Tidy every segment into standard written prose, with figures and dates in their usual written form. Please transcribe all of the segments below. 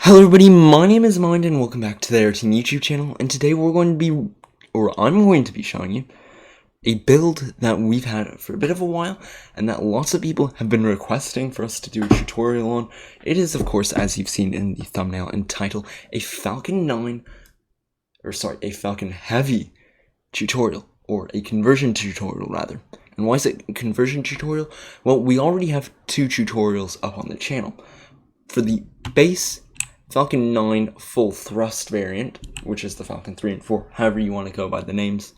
Hello everybody, my name is Mind and welcome back to the Aeroteam YouTube channel, and today I'm going to be showing you a build that we've had for a bit of a while and that lots of people have been requesting for us to do a tutorial on. It is, of course, as you've seen in the thumbnail and title, a Falcon Heavy tutorial, or a conversion tutorial rather. And why is it a conversion tutorial? Well, we already have two tutorials up on the channel. For the base Falcon 9 full thrust variant, which is the Falcon 3 and 4, however you want to go by the names,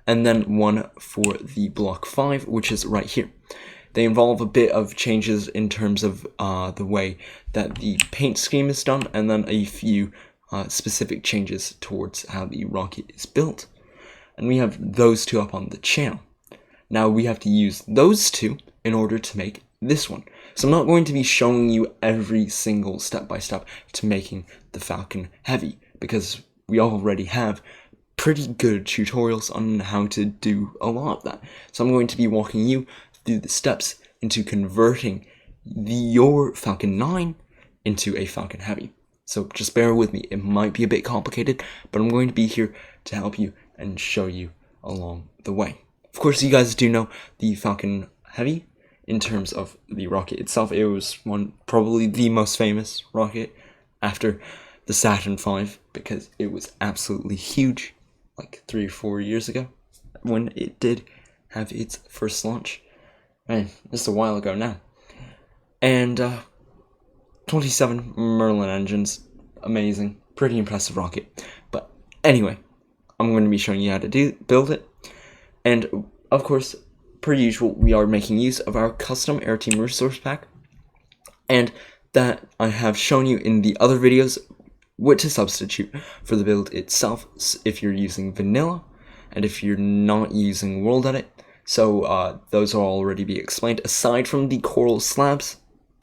and then one for the Block 5, which is right here. They involve a bit of changes in terms of the way that the paint scheme is done, and then a few specific changes towards how the rocket is built. And we have those two up on the channel. Now we have to use those two in order to make this one. So I'm not going to be showing you every single step-by-step to making the Falcon Heavy, because we already have pretty good tutorials on how to do a lot of that. So I'm going to be walking you through the steps into converting your Falcon 9 into a Falcon Heavy. So just bear with me, it might be a bit complicated, but I'm going to be here to help you and show you along the way. Of course, you guys do know the Falcon Heavy. In terms of the rocket itself, it was probably the most famous rocket after the Saturn V, because it was absolutely huge, like 3 or 4 years ago, when it did have its first launch. Man, just a while ago now. And 27 Merlin engines, amazing, pretty impressive rocket. But anyway, I'm going to be showing you how to build it, and of course, per usual, we are making use of our custom Aeroteam resource pack, and that I have shown you in the other videos what to substitute for the build itself if you're using vanilla and if you're not using world edit. So those will already be explained, aside from the coral slabs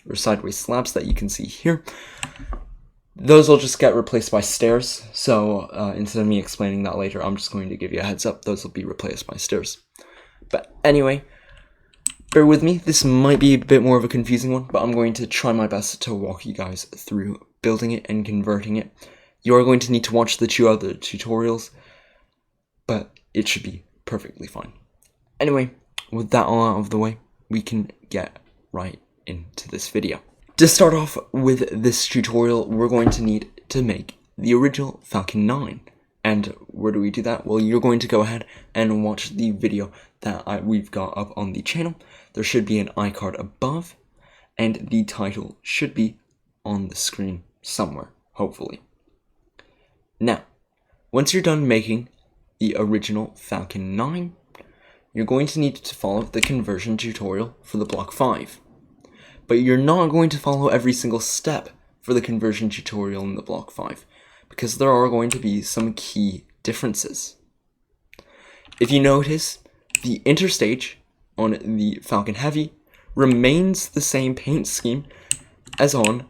or sideways slabs that you can see here. Those will just get replaced by stairs, so instead of me explaining that later, I'm just going to give you a heads up. Those will be replaced by stairs. But anyway, bear with me, this might be a bit more of a confusing one, but I'm going to try my best to walk you guys through building it and converting it. You are going to need to watch the 2 other tutorials, but it should be perfectly fine. Anyway, with that all out of the way, we can get right into this video. To start off with this tutorial, we're going to need to make the original Falcon 9. And where do we do that? Well, you're going to go ahead and watch the video that we've got up on the channel. There should be an iCard above, and the title should be on the screen somewhere, hopefully. Now, once you're done making the original Falcon 9, you're going to need to follow the conversion tutorial for the Block 5. But you're not going to follow every single step for the conversion tutorial in the Block 5, because there are going to be some key differences. If you notice, the interstage on the Falcon Heavy remains the same paint scheme as on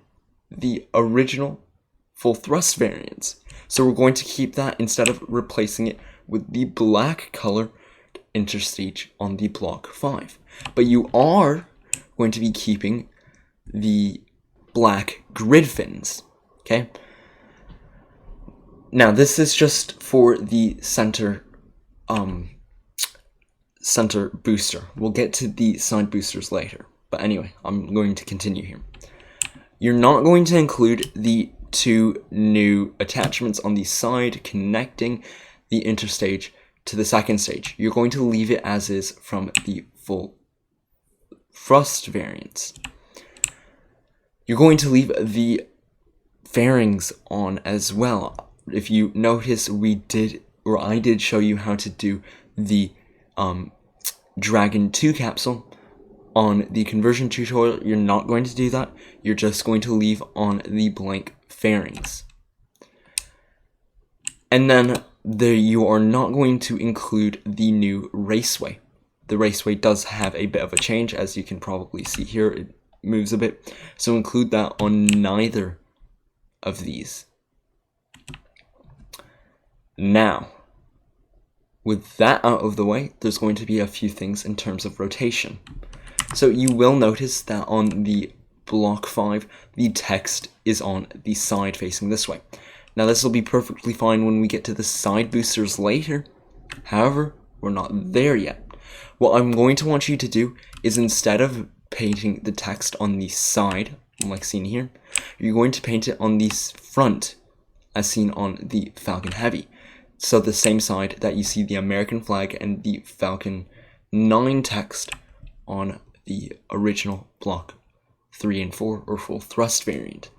the original full thrust variants. So we're going to keep that instead of replacing it with the black color interstage on the Block 5. But you are going to be keeping the black grid fins, okay? Now, this is just for the center booster. We'll get to the side boosters later. But anyway, I'm going to continue here. You're not going to include the 2 new attachments on the side connecting the interstage to the second stage. You're going to leave it as is from the full thrust variants. You're going to leave the fairings on as well. If you notice, I did show you how to do the Dragon 2 capsule on the conversion tutorial. You're not going to do that. You're just going to leave on the blank fairings. And then you are not going to include the new raceway. The raceway does have a bit of a change, as you can probably see here. It moves a bit. So include that on neither of these. Now, with that out of the way, there's going to be a few things in terms of rotation. So you will notice that on the block 5, the text is on the side facing this way. Now this will be perfectly fine when we get to the side boosters later. However, we're not there yet. What I'm going to want you to do is, instead of painting the text on the side, like seen here, you're going to paint it on the front, as seen on the Falcon Heavy. So the same side that you see the American flag and the Falcon 9 text on the original block 3 and 4 or full thrust variant.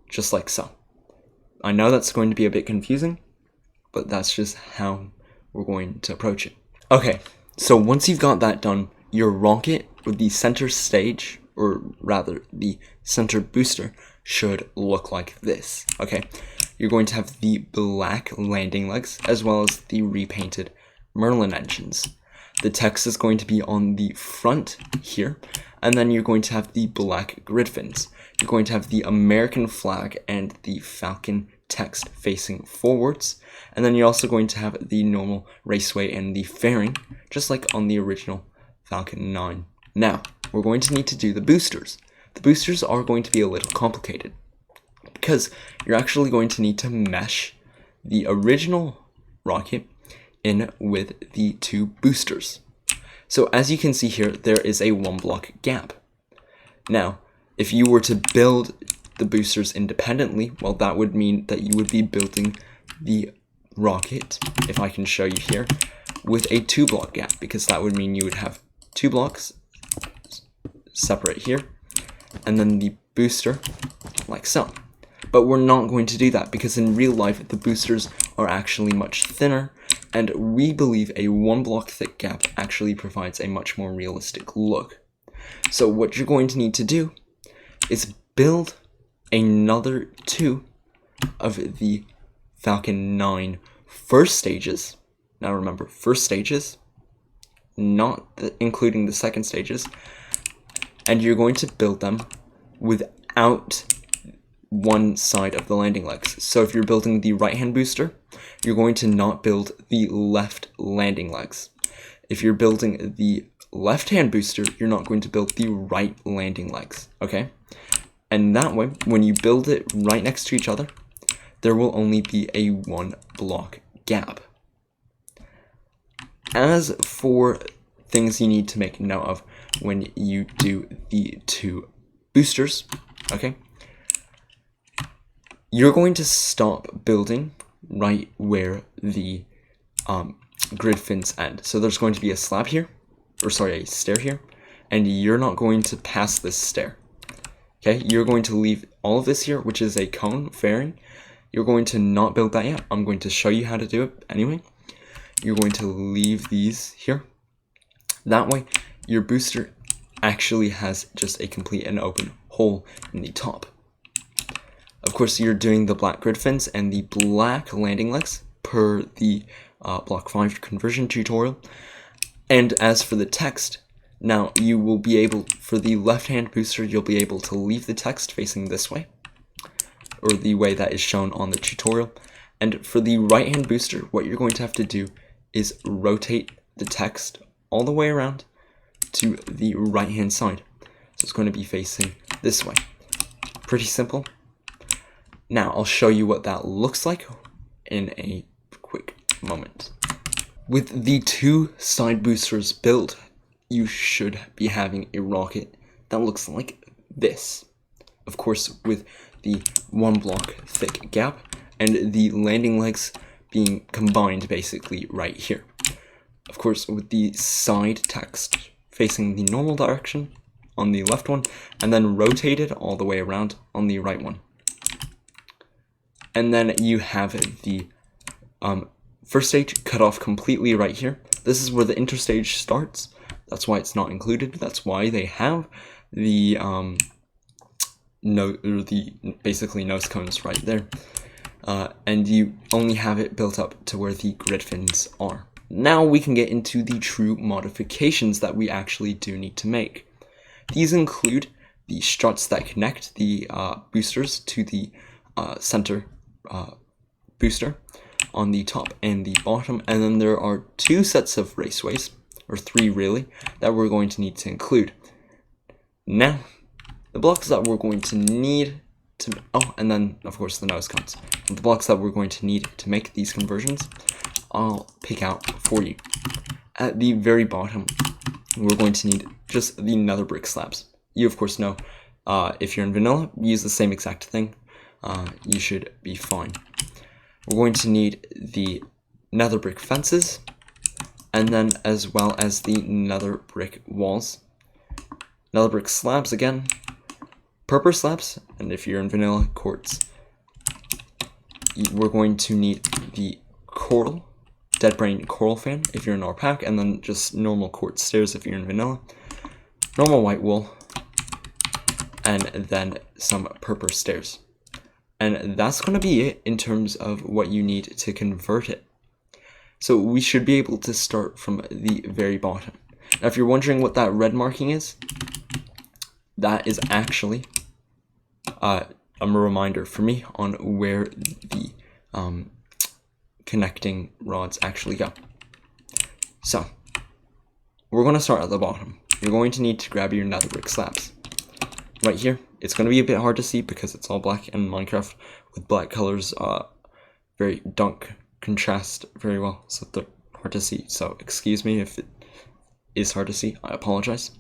Just like so. I know that's going to be a bit confusing, but that's just how we're going to approach it. Okay, so once you've got that done, your rocket, or the center stage, or rather the center booster, should look like this. Okay, you're going to have the black landing legs as well as the repainted Merlin engines. The text is going to be on the front here, and then you're going to have the black grid fins. You're going to have the American flag and the Falcon text facing forwards, and then you're also going to have the normal raceway and the fairing, just like on the original Falcon 9. Now, we're going to need to do the boosters. The boosters are going to be a little complicated, because you're actually going to need to mesh the original rocket in with the 2 boosters. So as you can see here, there is a 1 block gap. Now, if you were to build the boosters independently, well, that would mean that you would be building the rocket, if I can show you here, with a 2 block gap, because that would mean you would have 2 blocks separate here, and then the booster like so. But we're not going to do that, because in real life the boosters are actually much thinner, and we believe a 1 block thick gap actually provides a much more realistic look. So what you're going to need to do is build another 2 of the Falcon 9 first stages. Now remember, first stages, not including the second stages, and you're going to build them without one side of the landing legs. So if you're building the right hand booster, you're going to not build the left landing legs. If you're building the left hand booster, you're not going to build the right landing legs, okay? And that way, when you build it right next to each other, there will only be a 1 block gap. As for things you need to make note of when you do the 2 boosters, okay? You're going to stop building right where the grid fins end. So there's going to be a slab here, or sorry, a stair here, and you're not going to pass this stair. Okay, you're going to leave all of this here, which is a cone fairing. You're going to not build that yet. I'm going to show you how to do it anyway. You're going to leave these here. That way, your booster actually has just a complete and open hole in the top. Of course, you're doing the black grid fins and the black landing legs per the Block 5 conversion tutorial. And as for the text, now you will be able, for the left-hand booster, you'll be able to leave the text facing this way, or the way that is shown on the tutorial. And for the right-hand booster, what you're going to have to do is rotate the text all the way around to the right-hand side. So it's going to be facing this way. Pretty simple. Now I'll show you what that looks like in a quick moment. With the 2 side boosters built, you should be having a rocket that looks like this. Of course, with the 1 block thick gap and the landing legs being combined basically right here. Of course, with the side text facing the normal direction on the left one, and then rotated all the way around on the right one. And then you have the first stage cut off completely right here. This is where the interstage starts. That's why it's not included. That's why they have the basically nose cones right there. And you only have it built up to where the grid fins are. Now we can get into the true modifications that we actually do need to make. These include the struts that connect the boosters to the center booster on the top and the bottom, and then there are 2 sets of raceways, or 3 really, that we're going to need to include. Now, The blocks that we're going to need to, oh, and then of course the nose comes. The blocks that we're going to need to make these conversions, I'll pick out for you. At the very bottom, we're going to need just the nether brick slabs. You of course know, if you're in vanilla, use the same exact thing. You should be fine. We're going to need the nether brick fences, and then as well as the nether brick walls. Nether brick slabs again, purple slabs, and if you're in vanilla, quartz. We're going to need the coral, dead brain coral fan if you're in our pack, and then just normal quartz stairs if you're in vanilla. Normal white wool, and then some purple stairs. And that's going to be it in terms of what you need to convert it. So we should be able to start from the very bottom. Now if you're wondering what that red marking is, that is actually a reminder for me on where the connecting rods actually go. So we're going to start at the bottom. You're going to need to grab your nether brick slabs. Right here, it's going to be a bit hard to see because it's all black, and Minecraft with black colors very don't contrast very well, so they're hard to see. So excuse me if it is hard to see, I apologize.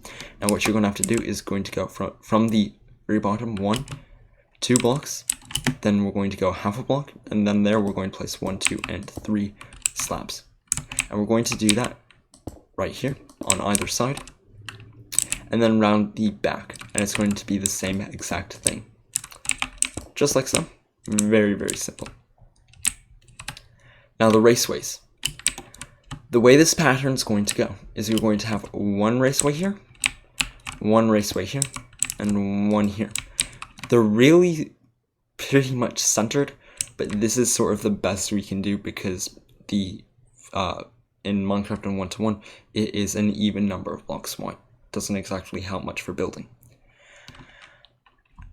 Now what you're going to have to do is going to go from the very bottom, 1, 2 blocks, then we're going to go half a block, and then there we're going to place 1, 2, and 3 slabs. And we're going to do that right here on either side, and then round the back, and it's going to be the same exact thing. Just like so. Very, very simple. Now the raceways. The way this pattern is going to go is you're going to have 1 raceway here, 1 raceway here, and 1 here. They're really pretty much centered, but this is sort of the best we can do because the in Minecraft and 1-to-1, it is an even number of blocks wide. Doesn't exactly help much for building.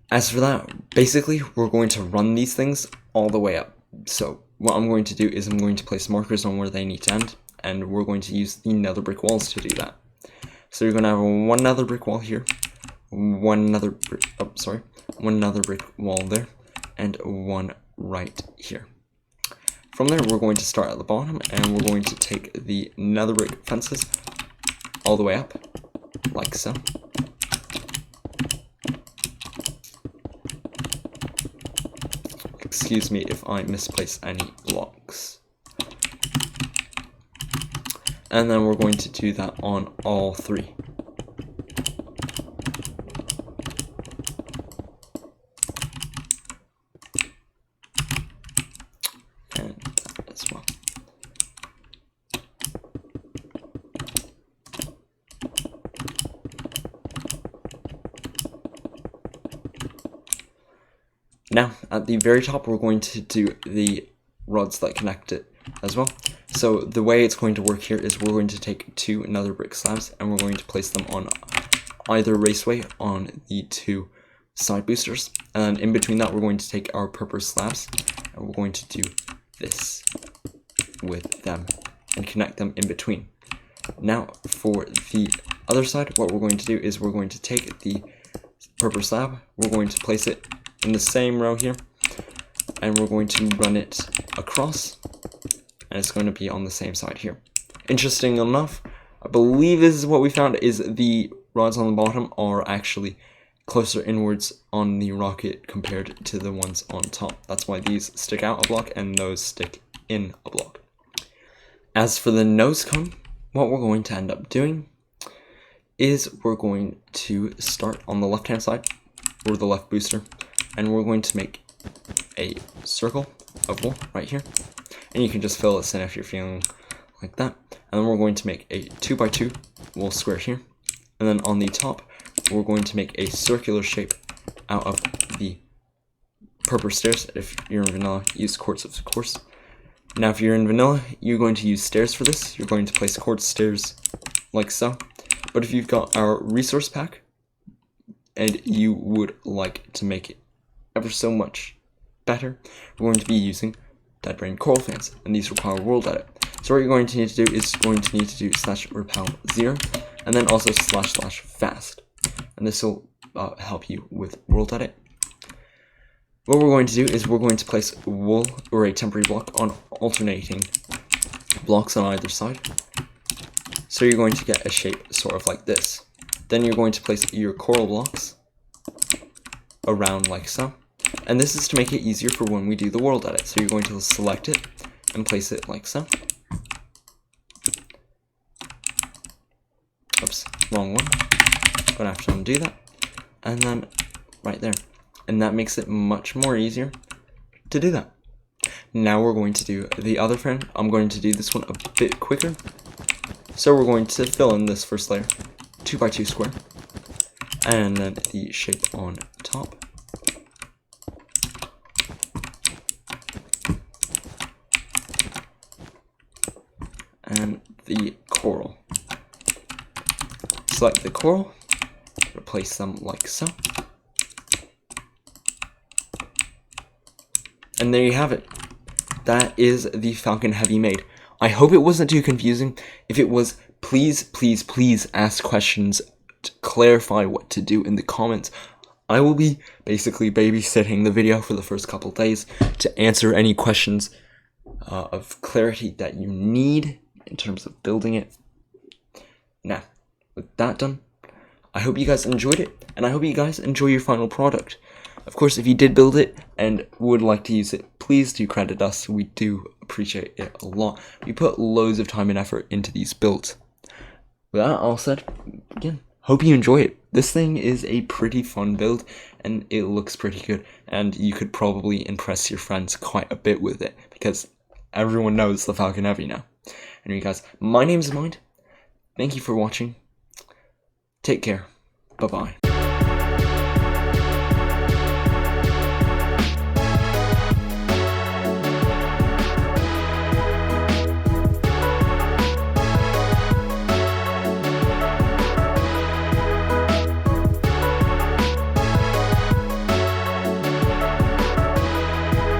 As for that, basically we're going to run these things all the way up. So what I'm going to do is I'm going to place markers on where they need to end, and we're going to use the nether brick walls to do that. So you're going to have 1 nether brick wall here, 1 nether brick wall there, and 1 right here. From there we're going to start at the bottom, and we're going to take the nether brick fences all the way up, like so. Excuse me if I misplace any blocks. And then we're going to do that on all 3. And that as well. Now, at the very top, we're going to do the rods that connect it as well. So the way it's going to work here is we're going to take 2 nether brick slabs, and we're going to place them on either raceway on the 2 side boosters. And then in between that, we're going to take our purple slabs, and we're going to do this with them and connect them in between. Now, for the other side, what we're going to do is we're going to take the purple slab, we're going to place it in the same row here, and we're going to run it across, and it's going to be on the same side here. Interesting enough, I believe this is what we found, is the rods on the bottom are actually closer inwards on the rocket compared to the ones on top. That's why these stick out a block and those stick in a block. As for the nose cone, what we're going to end up doing is we're going to start on the left hand side, or the left booster, and we're going to make a circle of wool right here, and you can just fill this in if you're feeling like that. And then we're going to make a 2x2 wool square here, and then on the top we're going to make a circular shape out of the purple stairs. If you're in vanilla, use quartz of course. Now if you're in vanilla, you're going to use stairs for this. You're going to place quartz stairs like so. But if you've got our resource pack and you would like to make it ever so much better, we're going to be using dead brain coral fans, and these require world edit. So what you're going to need to do is going to need to do /repel 0 and then also //fast, and this will help you with world edit. What we're going to do is we're going to place wool or a temporary block on alternating blocks on either side. So you're going to get a shape sort of like this. Then you're going to place your coral blocks around like so. And this is to make it easier for when we do the world edit. So you're going to select it and place it like so. Oops, wrong one. Gonna have to undo that. And then right there. And that makes it much more easier to do that. Now we're going to do the other friend. I'm going to do this one a bit quicker. So we're going to fill in this first layer, 2x2 square, and then the shape on top. And the coral. Select the coral, replace them like so. And there you have it. That is the Falcon Heavy made. I hope it wasn't too confusing. If it was, please, please, please ask questions to clarify what to do in the comments. I will be basically babysitting the video for the first couple days to answer any questions of clarity that you need in terms of building it. Now, with that done, I hope you guys enjoyed it, and I hope you guys enjoy your final product. Of course, if you did build it and would like to use it, please do credit us. We do appreciate it a lot. We put loads of time and effort into these builds. With that all said, again, hope you enjoy it. This thing is a pretty fun build, and it looks pretty good, and you could probably impress your friends quite a bit with it, because everyone knows the Falcon Heavy now. Anyway guys, my name's Mind. Thank you for watching. Take care. Bye-bye.